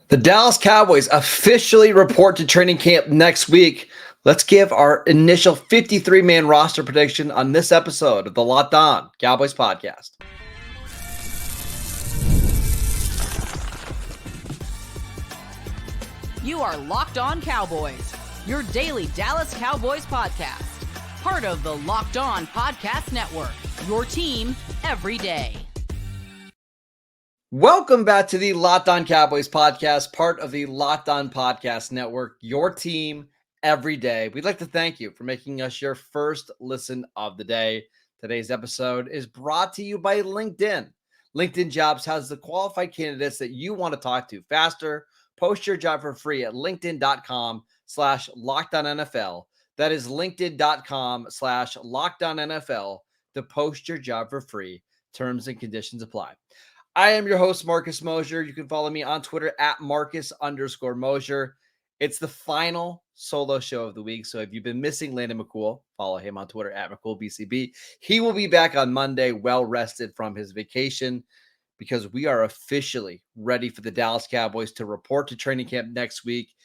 The Dallas Cowboys officially report to training camp next week. Let's give our initial 53-man roster prediction on this episode of the Locked On Cowboys podcast. You are Locked On Cowboys, your daily Dallas Cowboys podcast. Part of the Locked On Podcast Network, your team every day. Welcome back to the Locked On Cowboys podcast, part of the Locked On Podcast Network, your team every day. We'd like to thank you for making us your first listen of the day. Today's episode is brought to you by LinkedIn. LinkedIn Jobs has the qualified candidates that you want to talk to faster. Post your job for free at linkedin.com/LockedOnNFL. That is linkedin.com/LockedOnNFL to post your job for free. Terms and conditions apply. I am your host, Marcus Mosher. You can follow me on Twitter at Marcus_Mosher. It's the final solo show of the week. So if you've been missing Landon McCool, follow him on Twitter at McCoolBCB. He will be back on Monday, well rested from his vacation, because we are officially ready for the Dallas Cowboys to report to training camp next week.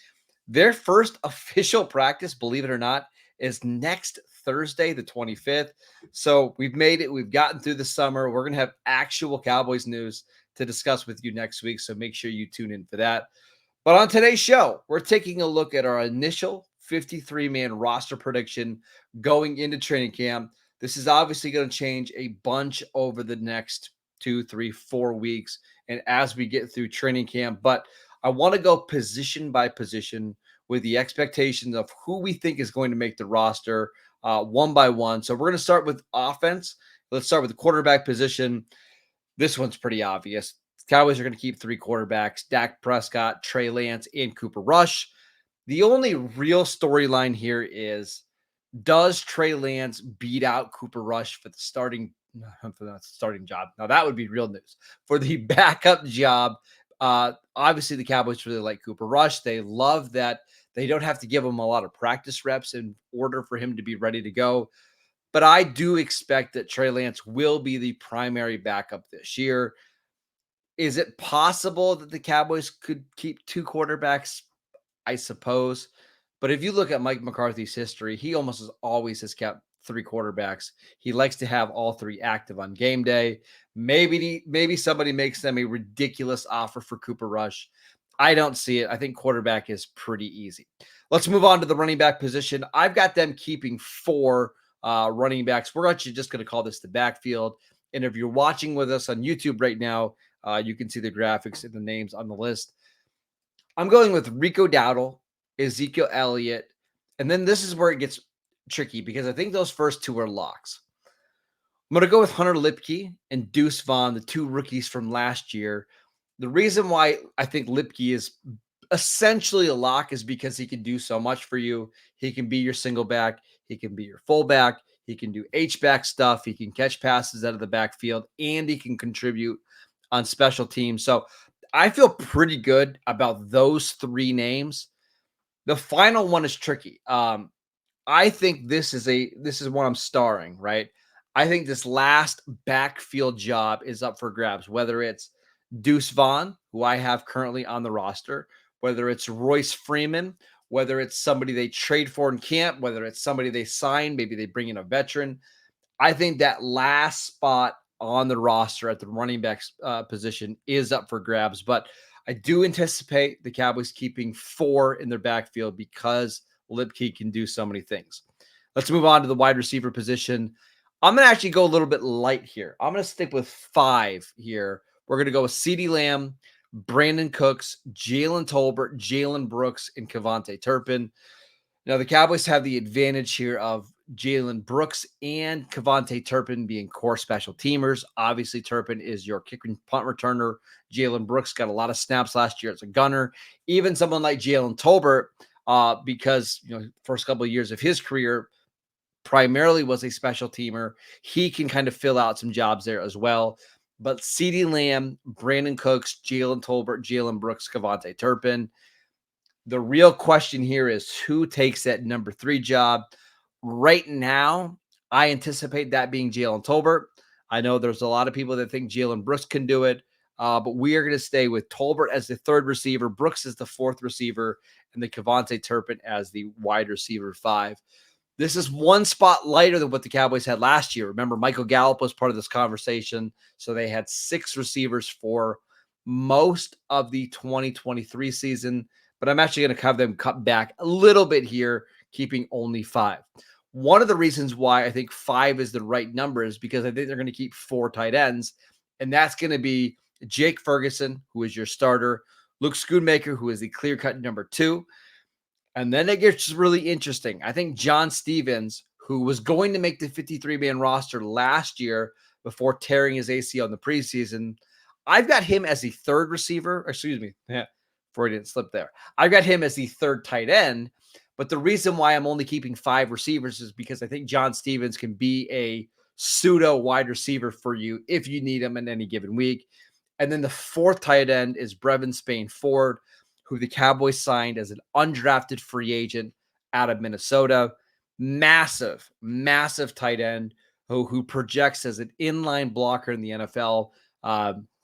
Their first official practice, believe it or not, is next Thursday, the 25th. So we've made it. We've gotten through the summer. We're going to have actual Cowboys news to discuss with you next week. So make sure you tune in for that. But on today's show, we're taking a look at our initial 53-man roster prediction going into training camp. This is obviously going to change a bunch over the next 2, 3, 4 weeks and as we get through training camp. But I want to go position by position with the expectations of who we think is going to make the roster one by one. So we're going to start with offense. Let's start with the quarterback position. This one's pretty obvious. The Cowboys are going to keep 3 quarterbacks: Dak Prescott, Trey Lance, and Cooper Rush. The only real storyline here is, does Trey Lance beat out Cooper Rush for the starting job? Now that would be real news. For the backup job, obviously the Cowboys really like Cooper Rush. They love that they don't have to give him a lot of practice reps in order for him to be ready to go. But I do expect that Trey Lance will be the primary backup this year. Is it possible that the Cowboys could keep 2 quarterbacks? I suppose. But if you look at Mike McCarthy's history, he almost always has kept 3 quarterbacks. He likes to have all 3 active on game day. Maybe somebody makes them a ridiculous offer for Cooper Rush. I don't see it. I think quarterback is pretty easy. Let's move on to the running back position. I've got them keeping 4 running backs. We're actually just going to call this the backfield. And if you're watching with us on YouTube right now, you can see the graphics and the names on the list. I'm going with Rico Dowdle, Ezekiel Elliott, and then this is where it gets tricky because I think those first 2 are locks. I'm going to go with Hunter Lipke and Deuce Vaughn, the 2 rookies from last year. The reason why I think Lipke is essentially a lock is because he can do so much for you. He can be your single back. He can be your fullback. He can do H-back stuff. He can catch passes out of the backfield, and he can contribute on special teams. So I feel pretty good about those 3 names. The final one is tricky. I think this is what I'm starring, right? I think this last backfield job is up for grabs, whether it's Deuce Vaughn, who I have currently on the roster, whether it's Royce Freeman, whether it's somebody they trade for in camp, whether it's somebody they sign, maybe they bring in a veteran. I think that last spot on the roster at the running back position is up for grabs, but I do anticipate the Cowboys keeping 4 in their backfield because Lipke can do so many things. Let's move on to the wide receiver position. I'm going to actually go a little bit light here. I'm going to stick with 5 here. We're going to go with CeeDee Lamb, Brandon Cooks, Jalen Tolbert, Jalen Brooks, and Kevontae Turpin. Now, the Cowboys have the advantage here of Jalen Brooks and Kevontae Turpin being core special teamers. Obviously, Turpin is your kick and punt returner. Jalen Brooks got a lot of snaps last year as a gunner. Even someone like Jalen Tolbert, because first couple of years of his career primarily was a special teamer, he can kind of fill out some jobs there as well. But CeeDee Lamb, Brandon Cooks, Jalen Tolbert, Jalen Brooks, Kevontae Turpin. The real question here is who takes that number 3 job. Right now, I anticipate that being Jalen Tolbert. I know there's a lot of people that think Jalen Brooks can do it. But we are going to stay with Tolbert as the third receiver, Brooks as the fourth receiver, and then Kevontae Turpin as the wide receiver 5. This is one spot lighter than what the Cowboys had last year. Remember, Michael Gallup was part of this conversation. So they had 6 receivers for most of the 2023 season. But I'm actually going to have them cut back a little bit here, keeping only 5. One of the reasons why I think 5 is the right number is because I think they're going to keep 4 tight ends. And that's going to be Jake Ferguson, who is your starter, Luke Schoonmaker, who is the clear-cut number 2. And then it gets really interesting. I think John Stevens, who was going to make the 53-man roster last year before tearing his ACL in the preseason, I've got him as the third receiver. Excuse me. Yeah, before I didn't slip there. I've got him as the third tight end. But the reason why I'm only keeping 5 receivers is because I think John Stevens can be a pseudo wide receiver for you if you need him in any given week. And then the fourth tight end is Brevin Spain-Ford, who the Cowboys signed as an undrafted free agent out of Minnesota. Massive, massive tight end who projects as an inline blocker in the NFL.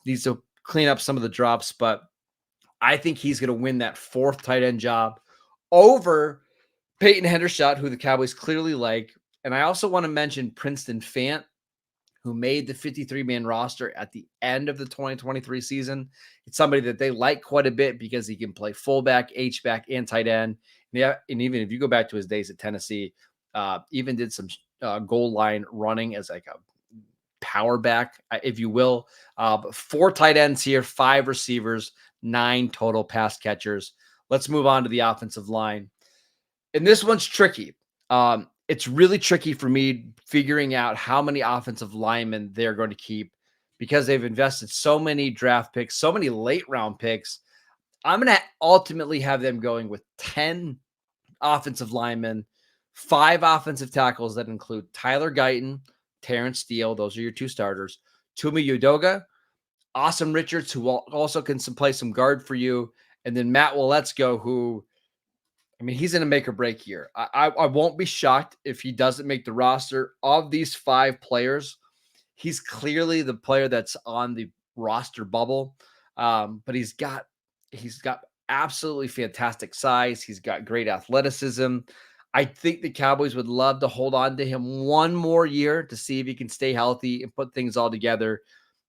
Needs to clean up some of the drops, but I think he's going to win that fourth tight end job over Peyton Hendershot, who the Cowboys clearly like. And I also want to mention Princeton Fant, who made the 53-man roster at the end of the 2023 season. It's somebody that they like quite a bit because he can play fullback, H-back, and tight end. Yeah, and even if you go back to his days at Tennessee, even did some goal line running as like a power back, if you will. But 4 tight ends here, 5 receivers, 9 total pass catchers. Let's move on to the offensive line. And this one's tricky. It's really tricky for me figuring out how many offensive linemen they're going to keep because they've invested so many draft picks, so many late round picks. I'm going to ultimately have them going with 10 offensive linemen, 5 offensive tackles that include Tyler Guyton, Terrence Steele. Those are your 2 starters. Tumi Udoga, Awesome Richards, who also can play some guard for you. And then Matt Waletzko, who, I mean, he's in a make or break year. I won't be shocked if he doesn't make the roster. Of these 5 players, he's clearly the player that's on the roster bubble. But he's got absolutely fantastic size. He's got great athleticism. I think the Cowboys would love to hold on to him one more year to see if he can stay healthy and put things all together.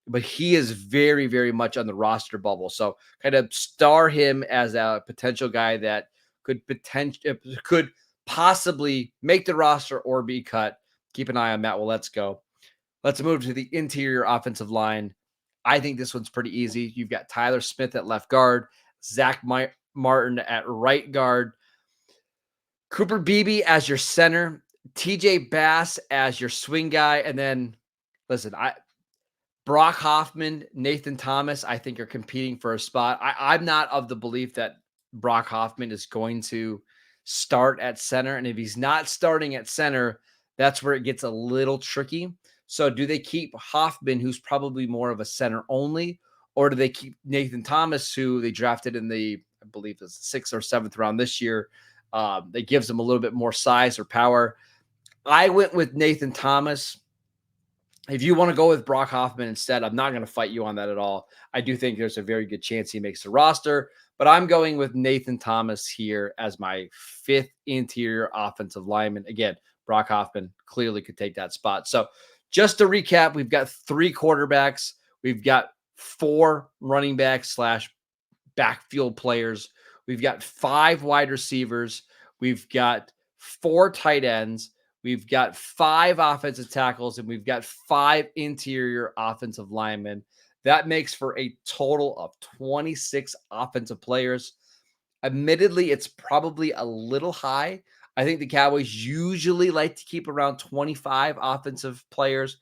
But he is very, very much on the roster bubble. So kind of star him as a potential guy that could possibly make the roster or be cut. Keep an eye on Matt Waletzko. Let's move to the interior offensive line. I think this one's pretty easy. You've got Tyler Smith at left guard, Zach Martin at right guard, Cooper Beebe as your center, TJ Bass as your swing guy, and then listen, Brock Hoffman, Nathan Thomas, I think are competing for a spot. I'm not of the belief that Brock Hoffman is going to start at center. And if he's not starting at center, that's where it gets a little tricky. So do they keep Hoffman, who's probably more of a center only, or do they keep Nathan Thomas, who they drafted in the, I believe it's the 6th or 7th round this year? That gives them a little bit more size or power. I went with Nathan Thomas. If you want to go with Brock Hoffman instead, I'm not going to fight you on that at all. I do think there's a very good chance he makes the roster, but I'm going with Nathan Thomas here as my 5th interior offensive lineman. Again, Brock Hoffman clearly could take that spot. So just to recap, we've got 3 quarterbacks. We've got 4 running backs / backfield players. We've got 5 wide receivers. We've got 4 tight ends. We've got 5 offensive tackles, and we've got 5 interior offensive linemen. That makes for a total of 26 offensive players. Admittedly, it's probably a little high. I think the Cowboys usually like to keep around 25 offensive players.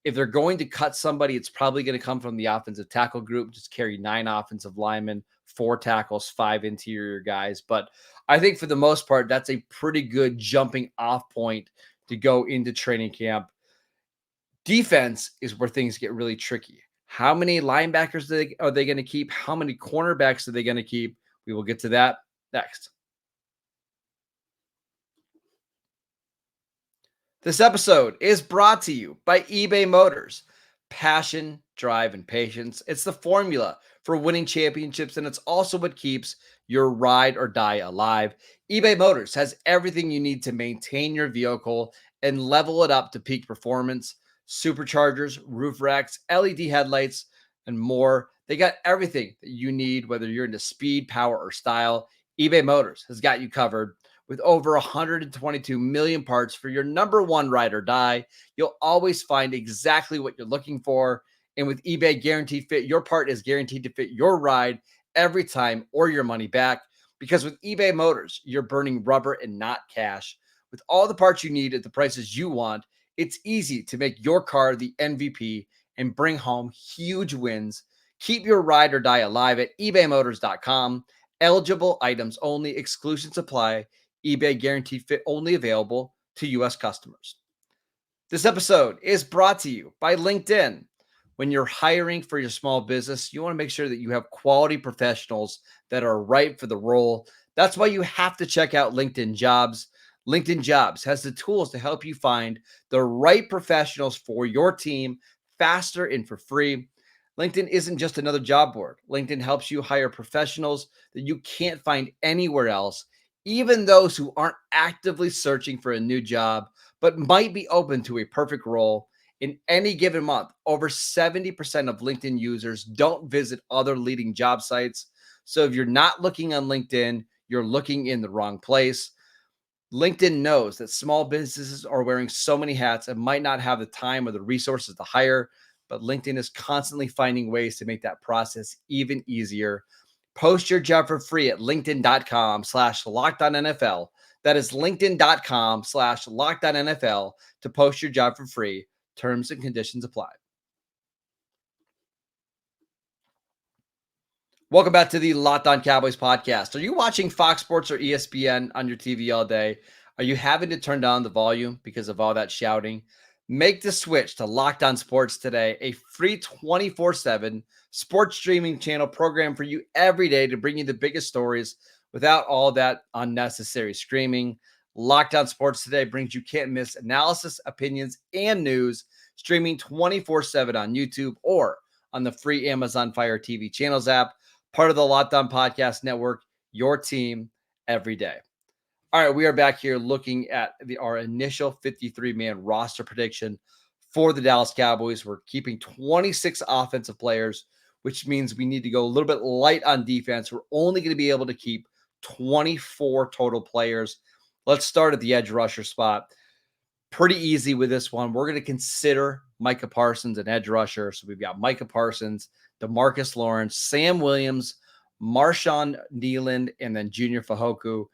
If they're going to cut somebody, it's probably going to come from the offensive tackle group. Just carry 9 offensive linemen, 4 tackles, 5 interior guys. But I think for the most part, that's a pretty good jumping off point to go into training camp. Defense is where things get really tricky. How many linebackers are they going to keep? How many cornerbacks are they going to keep? We will get to that next. This episode is brought to you by eBay Motors. Passion drive, and patience. It's the formula for winning championships, and it's also what keeps your ride or die alive. eBay Motors has everything you need to maintain your vehicle and level it up to peak performance: superchargers, roof racks, LED headlights, and more. They got everything that you need, whether you're into speed, power, or style. eBay Motors has got you covered. With over 122 million parts for your number one ride or die, you'll always find exactly what you're looking for. And with eBay Guaranteed Fit, your part is guaranteed to fit your ride every time or your money back. Because with eBay Motors, you're burning rubber and not cash. With all the parts you need at the prices you want, it's easy to make your car the MVP and bring home huge wins. Keep your ride or die alive at ebaymotors.com. Eligible items only, exclusions apply. eBay Guaranteed Fit only available to U.S. customers. This episode is brought to you by LinkedIn. When you're hiring for your small business, you want to make sure that you have quality professionals that are right for the role. That's why you have to check out LinkedIn Jobs. LinkedIn Jobs has the tools to help you find the right professionals for your team faster and for free. LinkedIn isn't just another job board. LinkedIn helps you hire professionals that you can't find anywhere else, even those who aren't actively searching for a new job, but might be open to a perfect role. In any given month, over 70% of LinkedIn users don't visit other leading job sites. So if you're not looking on LinkedIn, you're looking in the wrong place. LinkedIn knows that small businesses are wearing so many hats and might not have the time or the resources to hire, but LinkedIn is constantly finding ways to make that process even easier. Post your job for free at linkedin.com/LockedOnNFL. That is linkedin.com/LockedOnNFL to post your job for free. Terms and conditions apply. Welcome back to the Locked On Cowboys podcast. Are you watching Fox Sports or ESPN on your TV all day? Are you having to turn down the volume because of all that shouting? Make the switch to Locked On Sports today, a free 24/7 sports streaming channel program for you every day to bring you the biggest stories without all that unnecessary screaming. Locked On Sports today brings you can't miss analysis, opinions, and news, streaming 24/7 on YouTube or on the free Amazon Fire TV channels app. Part of the Locked On Podcast Network, your team every day. All right, we are back here looking at our initial 53-man roster prediction for the Dallas Cowboys. We're keeping 26 offensive players, which means we need to go a little bit light on defense. We're only going to be able to keep 24 total players. Let's start at the edge rusher spot. Pretty easy with this one. We're going to consider Micah Parsons an edge rusher. So we've got Micah Parsons, DeMarcus Lawrence, Sam Williams, Marshawn Nealand, and then Junior Fajoku.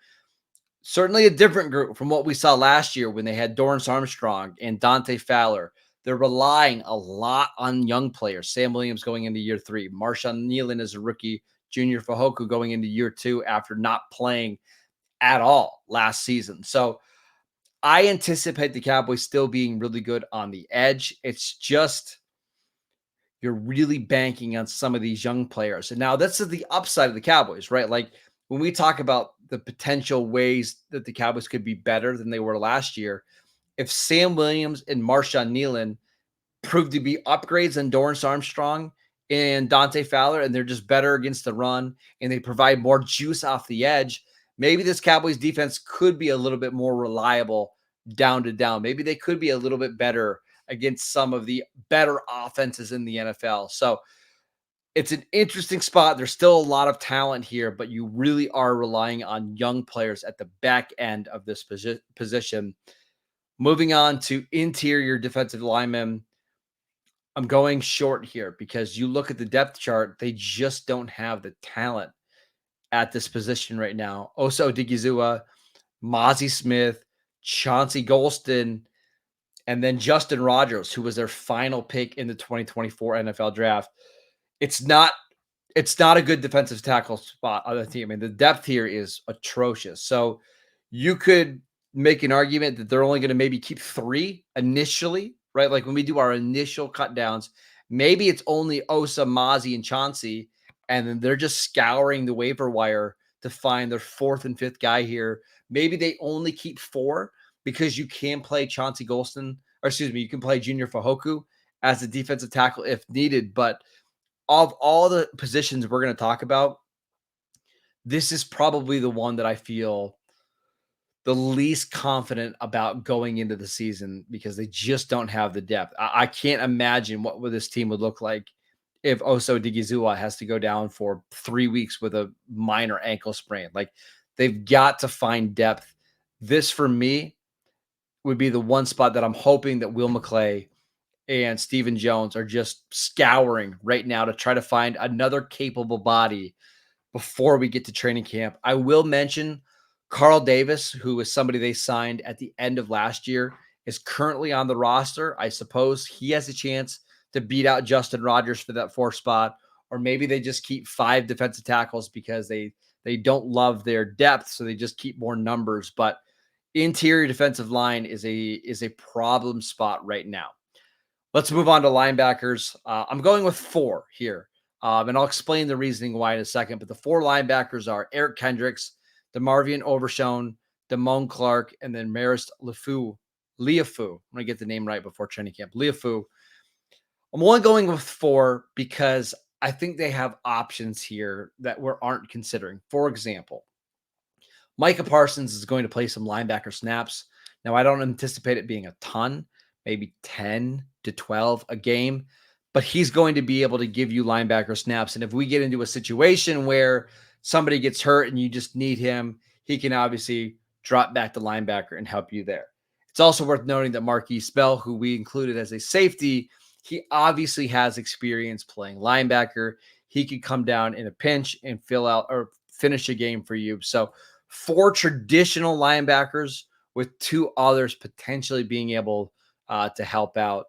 Certainly a different group from what we saw last year when they had Dorrance Armstrong and Dante Fowler. They're relying a lot on young players. Sam Williams going into year 3. Marshawn Nealand is a rookie. Junior Fajoku going into year 2 after not playing at all last season. So I anticipate the Cowboys still being really good on the edge. It's just you're really banking on some of these young players. And now this is the upside of the Cowboys, right? Like when we talk about the potential ways that the Cowboys could be better than they were last year, if Sam Williams and Marshawn Nealand prove to be upgrades on Dorrance Armstrong and Dante Fowler, and they're just better against the run and they provide more juice off the edge, maybe this Cowboys defense could be a little bit more reliable down to down. Maybe they could be a little bit better against some of the better offenses in the NFL. So it's an interesting spot. There's still a lot of talent here, but you really are relying on young players at the back end of this position. Moving on to interior defensive linemen, I'm going short here because you look at the depth chart, they just don't have the talent at this position right now. Osa Odigizua, Mozzie Smith, Chauncey Golston, and then Justin Rogers, who was their final pick in the 2024 NFL draft. It's not a good defensive tackle spot on the team. I mean, the depth here is atrocious. So you could make an argument that they're only going to maybe keep 3 initially, right? Like when we do our initial cut downs, maybe it's only Osa, Mozzie, and Chauncey, and then they're just scouring the waiver wire to find their 4th and 5th guy here. Maybe they only keep 4 because you can play Chauncey Golston, or excuse me, you can play Junior Fajoku as a defensive tackle if needed. But of all the positions we're going to talk about, this is probably the one that I feel the least confident about going into the season because they just don't have the depth. I can't imagine what this team would look like if Oso Digizua has to go down for 3 weeks with a minor ankle sprain. Like, they've got to find depth. This, for me, would be the one spot that I'm hoping that Will McClay and Stephen Jones are just scouring right now to try to find another capable body before we get to training camp. I will mention Carl Davis, who is somebody they signed at the end of last year, is currently on the roster. I suppose he has a chance to beat out Justin Rogers for that 4th spot, or maybe they just keep 5 defensive tackles because they don't love their depth, so they just keep more numbers. But interior defensive line is a problem spot right now. Let's move on to linebackers. I'm going with 4 here. And I'll explain the reasoning why in a second. But the 4 linebackers are Eric Kendricks, DeMarvion Overshone, Damone Clark, and then Marist Leafu. I'm going to get the name right before training camp. Leafu. I'm only going with 4 because I think they have options here that we aren't considering. For example, Micah Parsons is going to play some linebacker snaps. Now, I don't anticipate it being a ton, maybe 10 to 12 a game, but he's going to be able to give you linebacker snaps. And if we get into a situation where somebody gets hurt and you just need him, he can obviously drop back to linebacker and help you there. It's also worth noting that Marquise Bell, who we included as a safety, he obviously has experience playing linebacker. He could come down in a pinch and fill out or finish a game for you. So 4 traditional linebackers with 2 others potentially being able to help out.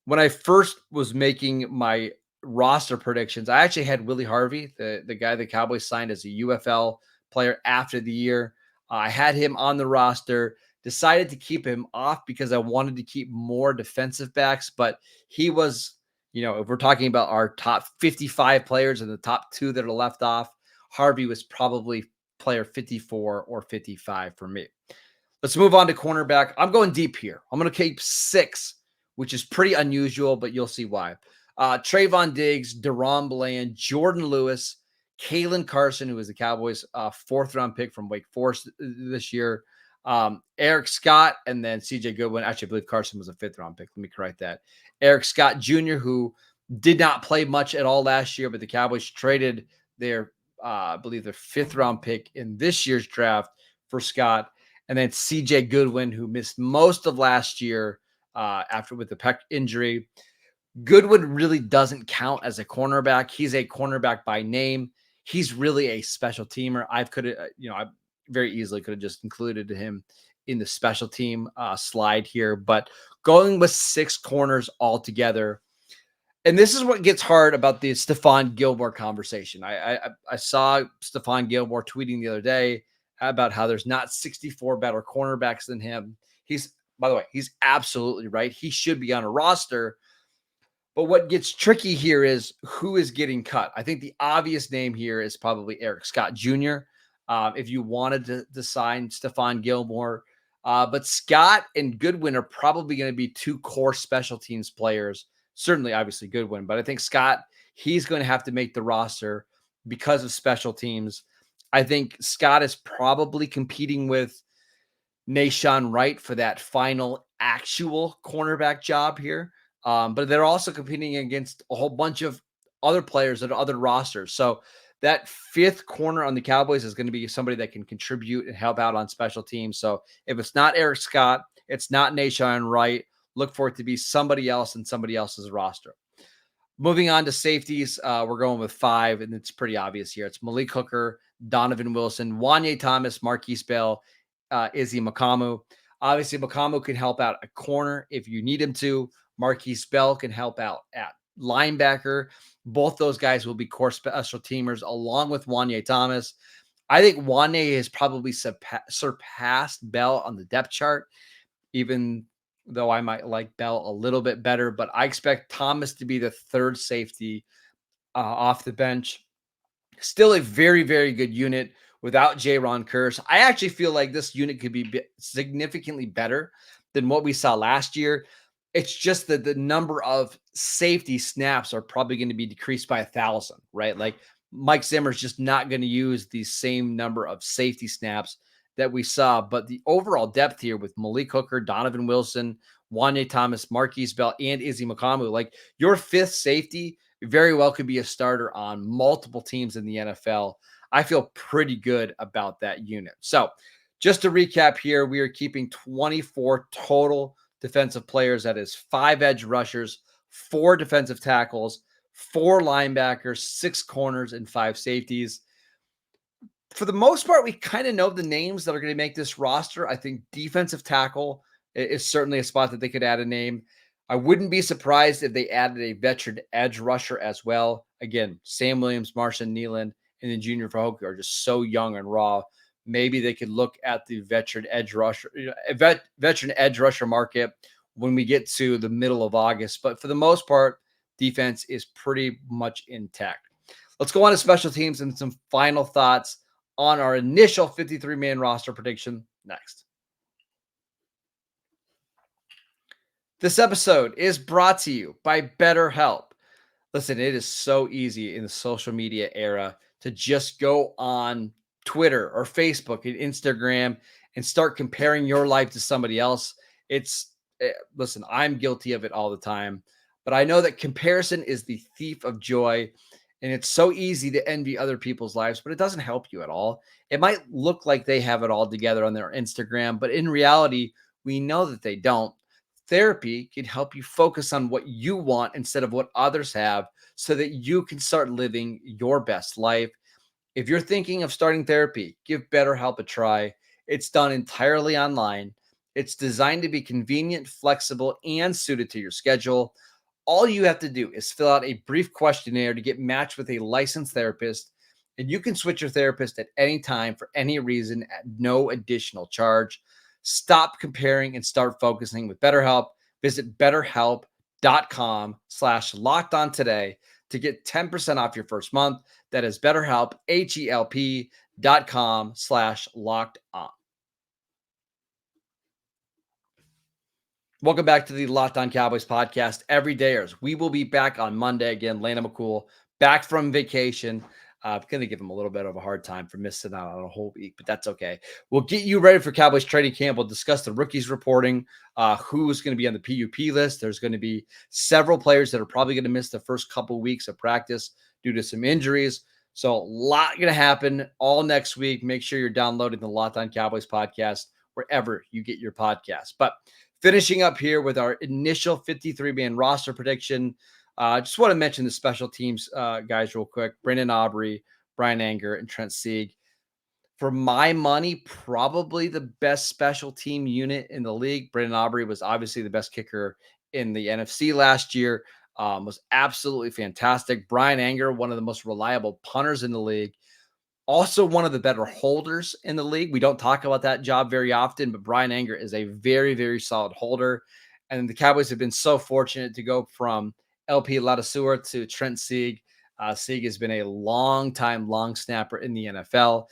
When I first was making my roster predictions, I actually had Willie Harvey, the guy the Cowboys signed as a UFL player after the year. I had him on the roster, decided to keep him off because I wanted to keep more defensive backs, but he was, if we're talking about our top 55 players and the top 2 that are left off, Harvey was probably player 54 or 55 for me. Let's move on to cornerback. I'm going deep here. I'm going to keep 6, which is pretty unusual, but you'll see why. Trayvon Diggs, Deron Bland, Jordan Lewis, Kalen Carson, who is the Cowboys' 4th-round pick from Wake Forest this year, Eric Scott, and then CJ Goodwin. Actually, I believe Carson was a 5th-round pick. Let me correct that. Eric Scott Jr., who did not play much at all last year, but the Cowboys traded their, I believe, their 5th-round pick in this year's draft for Scott. And then CJ Goodwin, who missed most of last year after with the pec injury. Goodwin really doesn't count as a cornerback. He's a cornerback by name. He's really a special teamer. I very easily could have just included him in the special team slide here, but going with 6 corners altogether. And this is what gets hard about the Stephon Gilmore conversation. I saw Stephon Gilmore tweeting the other day about how there's not 64 better cornerbacks than him. By the way, he's absolutely right. He should be on a roster. But what gets tricky here is who is getting cut. I think the obvious name here is probably Eric Scott Jr. If you wanted to sign Stephon Gilmore. But Scott and Goodwin are probably going to be 2 core special teams players. Certainly, obviously, Goodwin. But I think Scott, he's going to have to make the roster because of special teams. I think Scott is probably competing with Nahshon Wright for that final actual cornerback job here. But they're also competing against a whole bunch of other players at other rosters. So that 5th corner on the Cowboys is going to be somebody that can contribute and help out on special teams. So if it's not Eric Scott, it's not Nahshon Wright, look for it to be somebody else in somebody else's roster. Moving on to safeties, we're going with 5, and it's pretty obvious here. It's Malik Hooker, Donovan Wilson, Wanye Thomas, Marquise Bell, Izzy Makamu. Obviously, Makamu can help out a corner if you need him to. Marquise Bell can help out at linebacker. Both those guys will be core special teamers along with Wanye Thomas. I think Wanye has probably surpassed Bell on the depth chart, even though I might like Bell a little bit better. But I expect Thomas to be the 3rd safety off the bench. Still a very, very good unit without Jaron Kearse. I actually feel like this unit could be significantly better than what we saw last year. It's just that the number of safety snaps are probably going to be decreased by 1,000, right? Like Mike Zimmer's just not going to use the same number of safety snaps that we saw. But the overall depth here with Malik Hooker, Donovan Wilson, Wanye Thomas, Marquise Bell, and Izzy Mukamu, like your fifth safety very well could be a starter on multiple teams in the NFL. I feel pretty good about that unit. So just to recap here, we are keeping 24 total defensive players. That is 5 edge rushers, 4 defensive tackles, 4 linebackers, 6 corners, and 5 safeties. For the most part, we kind of know the names that are going to make this roster. I think defensive tackle is certainly a spot that they could add a name. I wouldn't be surprised if they added a veteran edge rusher as well. Again, Sam Williams, Marshawn Nealon, and then Junior Fahoku are just so young and raw. Maybe they could look at the veteran edge rusher, veteran edge rusher market when we get to the middle of August. But for the most part, defense is pretty much intact. Let's go on to special teams and some final thoughts on our initial 53-man roster prediction next. This episode is brought to you by BetterHelp. Listen, it is so easy in the social media era to just go on Twitter or Facebook and Instagram and start comparing your life to somebody else. Listen, I'm guilty of it all the time, but I know that comparison is the thief of joy. And it's so easy to envy other people's lives, but it doesn't help you at all. It might look like they have it all together on their Instagram, but in reality, we know that they don't. Therapy can help you focus on what you want instead of what others have so that you can start living your best life. If you're thinking of starting therapy, give BetterHelp a try. It's done entirely online. It's designed to be convenient, flexible, and suited to your schedule. All you have to do is fill out a brief questionnaire to get matched with a licensed therapist, and you can switch your therapist at any time for any reason at no additional charge. Stop comparing and start focusing with BetterHelp. Visit betterhelp.com/lockedon today to get 10% off your first month. That is BetterHelp, HELP.com/lockedon. Welcome back to the Locked On Cowboys podcast, everydayers. We will be back on Monday again. Landon McCool back from vacation. I'm going to give him a little bit of a hard time for missing out on a whole week, but that's okay. We'll get you ready for Cowboys training camp. We'll discuss the rookies reporting, who's going to be on the PUP list. There's going to be several players that are probably going to miss the first couple of weeks of practice due to some injuries. So a lot going to happen all next week. Make sure you're downloading the Locked On Cowboys podcast wherever you get your podcast. But finishing up here with our initial 53-man roster prediction. I just want to mention the special teams guys real quick. Brandon Aubrey, Brian Anger, and Trent Sieg. For my money, probably the best special team unit in the league. Brandon Aubrey was obviously the best kicker in the NFC last year. Was absolutely fantastic. Brian Anger, one of the most reliable punters in the league. Also one of the better holders in the league. We don't talk about that job very often, but Brian Anger is a very, very solid holder. And the Cowboys have been so fortunate to go from LP Ladaseur to Trent Sieg. Sieg has been a long snapper in the NFL.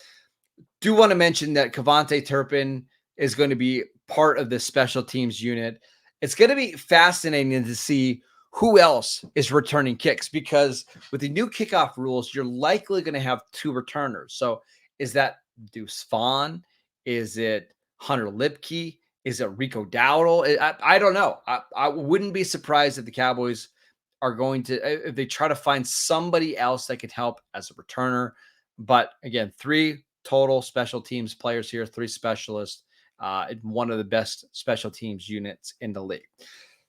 Do want to mention that Kevontae Turpin is going to be part of this special teams unit. It's going to be fascinating to see who else is returning kicks, because with the new kickoff rules, you're likely going to have 2 returners. So is that Deuce Vaughn? Is it Hunter Lipke? Is it Rico Dowdle? I don't know. I wouldn't be surprised if the Cowboys are going to, if they try to find somebody else that could help as a returner. But again, 3 total special teams players here, 3 specialists, one of the best special teams units in the league.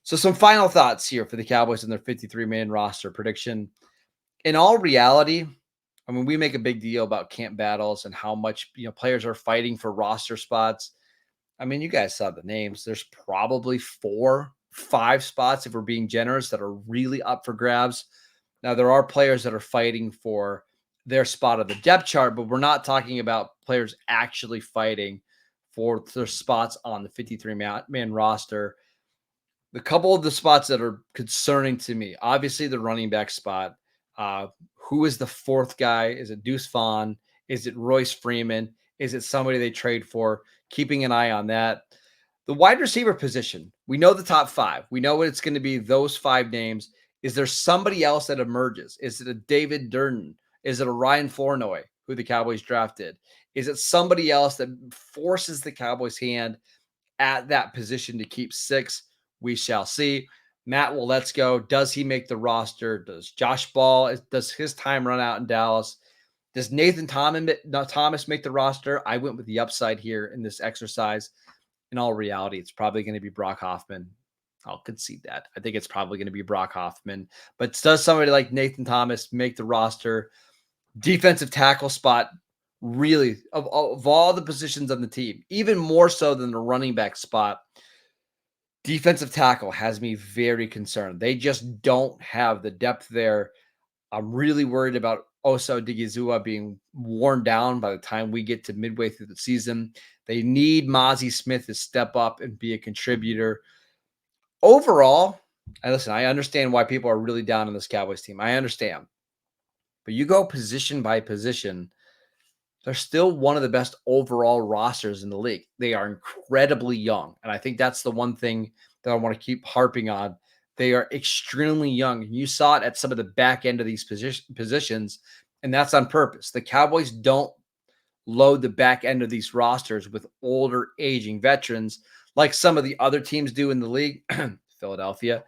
So some final thoughts here for the Cowboys and their 53-man roster prediction. In all reality, I mean, we make a big deal about camp battles and how much, players are fighting for roster spots. I mean, you guys saw the names. There's probably 4, 5 spots, if we're being generous, that are really up for grabs. Now, there are players that are fighting for their spot of the depth chart, but we're not talking about players actually fighting for their spots on the 53-man roster. The couple of the spots that are concerning to me, obviously the running back spot. Who is the 4th guy? Is it Deuce Vaughn? Is it Royce Freeman? Is it somebody they trade for? Keeping an eye on that. The wide receiver position, we know the top five. We know what it's going to be, those five names. Is there somebody else that emerges? Is it a David Durden? Is it a Ryan Flournoy, who the Cowboys drafted? Is it somebody else that forces the Cowboys' hand at that position to keep six? We shall see. Matt Waletzko, does he make the roster? Does Josh Ball, does his time run out in Dallas? Does Nathan Thomas make the roster? I went with the upside here in this exercise. In all reality, it's probably going to be Brock Hoffman. I'll concede that. I think it's probably going to be Brock Hoffman. But does somebody like Nathan Thomas make the roster? Defensive tackle spot, really, of all the positions on the team, even more so than the running back spot, defensive tackle has me very concerned. They just don't have the depth there. I'm really worried about Osa Odigizua being worn down by the time we get to midway through the season. They need Mozzie Smith to step up and be a contributor. Overall, I understand why people are really down on this Cowboys team. I understand. But you go position by position, they're still one of the best overall rosters in the league. They are incredibly young. And I think that's the one thing that I want to keep harping on. They are extremely young. You saw it at some of the back end of these positions, and that's on purpose. The Cowboys don't load the back end of these rosters with older, aging veterans like some of the other teams do in the league. Philadelphia.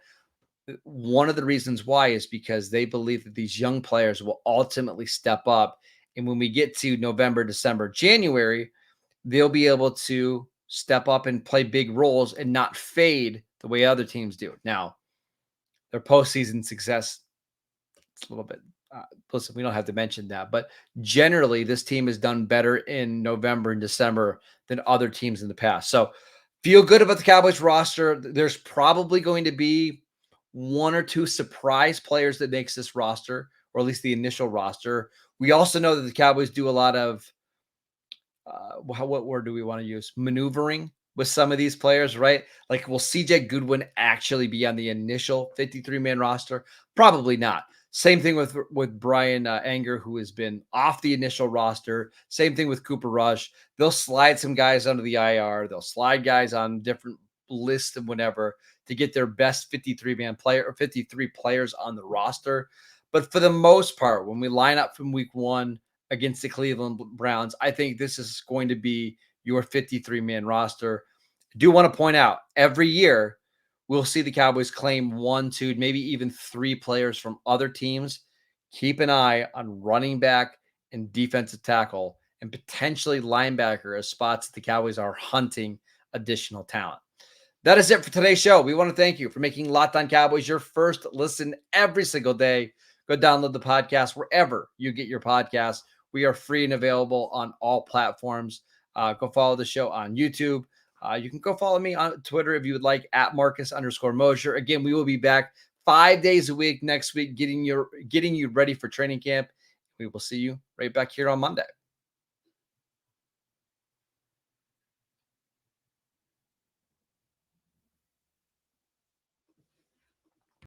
One of the reasons why is because they believe that these young players will ultimately step up. And when we get to November, December, January, they'll be able to step up and play big roles and not fade the way other teams do. Now, their postseason success, it's a little bit, listen, we don't have to mention that, but generally this team has done better in November and December than other teams in the past. So feel good about the Cowboys roster. There's probably going to be one or two surprise players that makes this roster, or at least the initial roster. We also know that the Cowboys do a lot of, what word do we want to use? Maneuvering with some of these players, right? Like, will CJ Goodwin actually be on the initial 53-man roster? Probably not. Same thing with Brian Anger, who has been off the initial roster. Same thing with Cooper Rush. They'll slide some guys under the IR. They'll slide guys on different lists and whatever to get their best 53-man player or 53 players on the roster. But for the most part, when we line up from week one against the Cleveland Browns, I think this is going to be your 53-man roster. I do want to point out, every year we'll see the Cowboys claim 1, 2, maybe even 3 players from other teams. Keep an eye on running back and defensive tackle and potentially linebacker as spots that the Cowboys are hunting additional talent. That is it for today's show. We want to thank you for making Locked On Cowboys your first listen every single day. Go download the podcast wherever you get your podcasts. We are free and available on all platforms. Go follow the show on YouTube. You can go follow me on Twitter if you would like, at Marcus_Mosher. Again, we will be back 5 days a week next week, getting you ready for training camp. We will see you right back here on Monday.